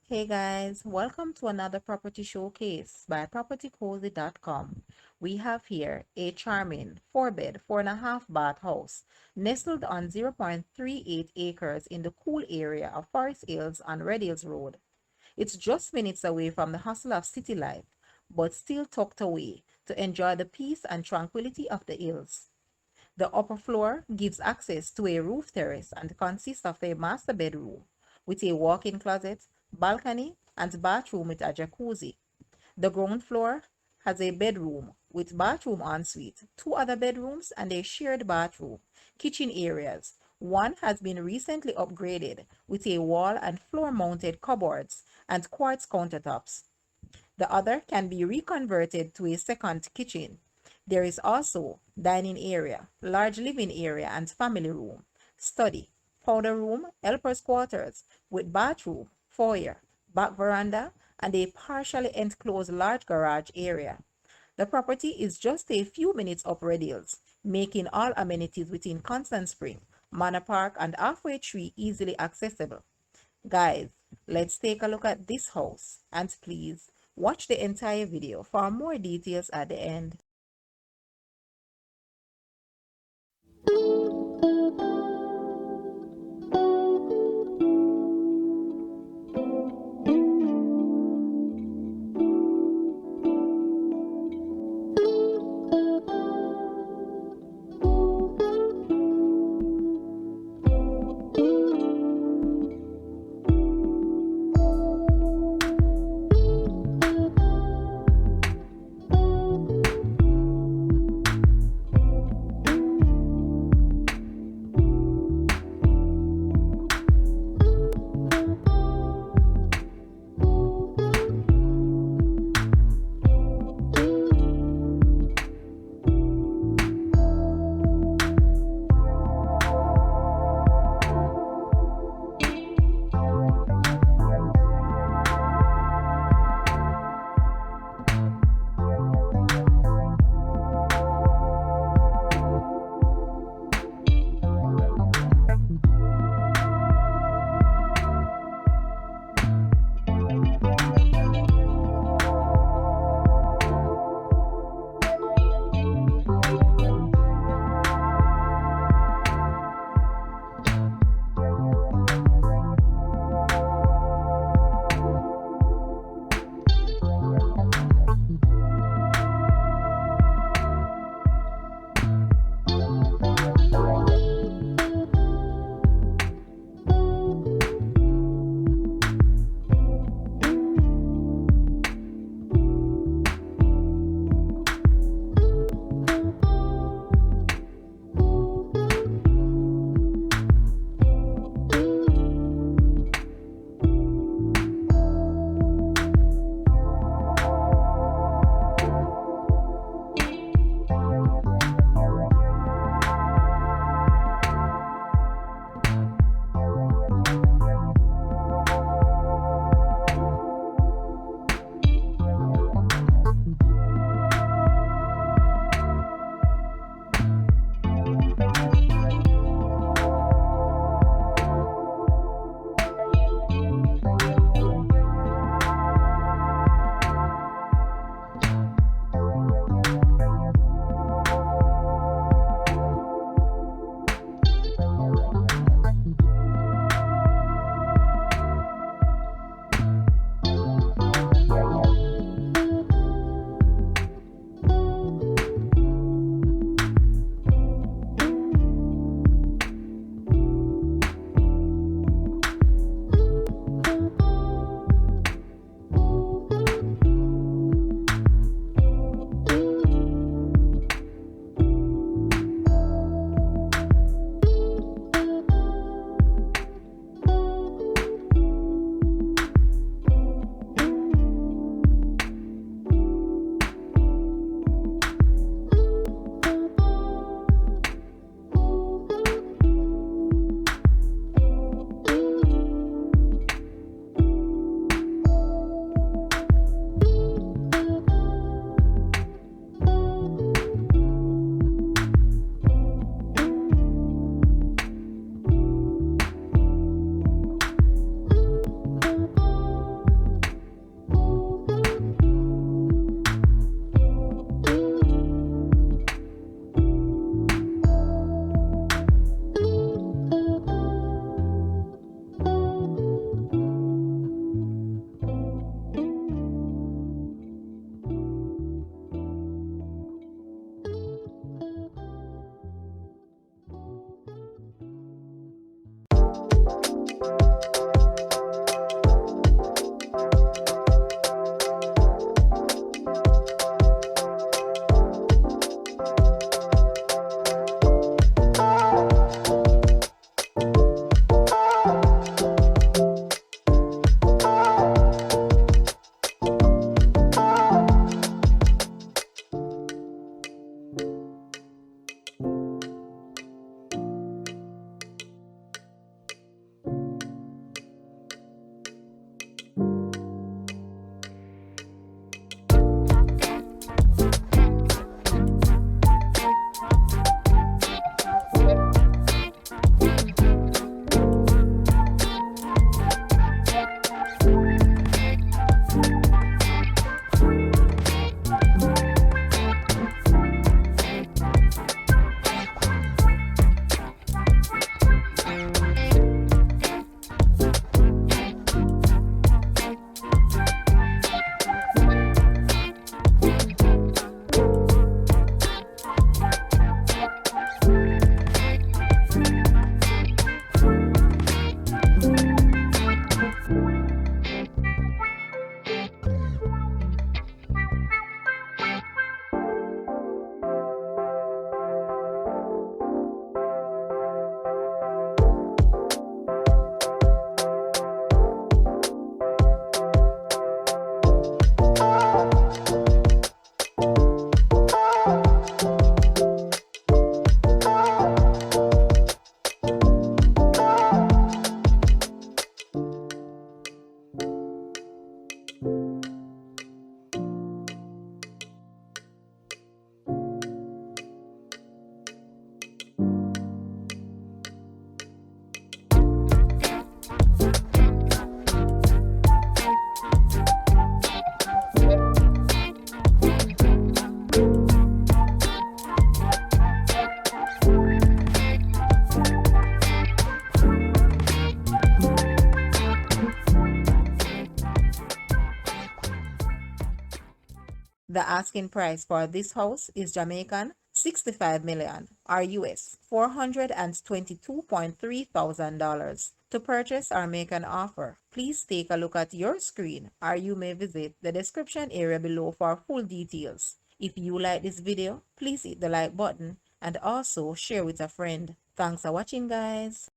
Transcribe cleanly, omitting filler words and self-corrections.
Hey guys, welcome to another property showcase by propertycozy.com. We have here a charming 4-bed, 4.5 bath house nestled on 0.38 acres in the cool area of Forest Hills on Red Hills Road. It's just minutes away from the hustle of city life, but still tucked away to enjoy the peace and tranquility of the hills. The upper floor gives access to a roof terrace and consists of a master bedroom with a walk-in closet, balcony, and bathroom with a jacuzzi. The ground floor has a bedroom with bathroom ensuite, two other bedrooms, and a shared bathroom. Kitchen areas. One has been recently upgraded with a wall and floor mounted cupboards and quartz countertops. The other can be reconverted to a second kitchen. There is also dining area, large living area and family room, study, powder room, helper's quarters with bathroom, foyer, back veranda, and a partially enclosed large garage area. The property is just a few minutes up Red Hills, making all amenities within Constant Spring, Manor Park, and Halfway Tree easily accessible. Guys, let's take a look at this house and please watch the entire video for more details at the end. The asking price for this house is Jamaican 65 million or US $422.3 thousand. To purchase or make an offer, please take a look at your screen or you may visit the description area below for full details. If you like this video, please hit the like button and also share with a friend. Thanks for watching, guys.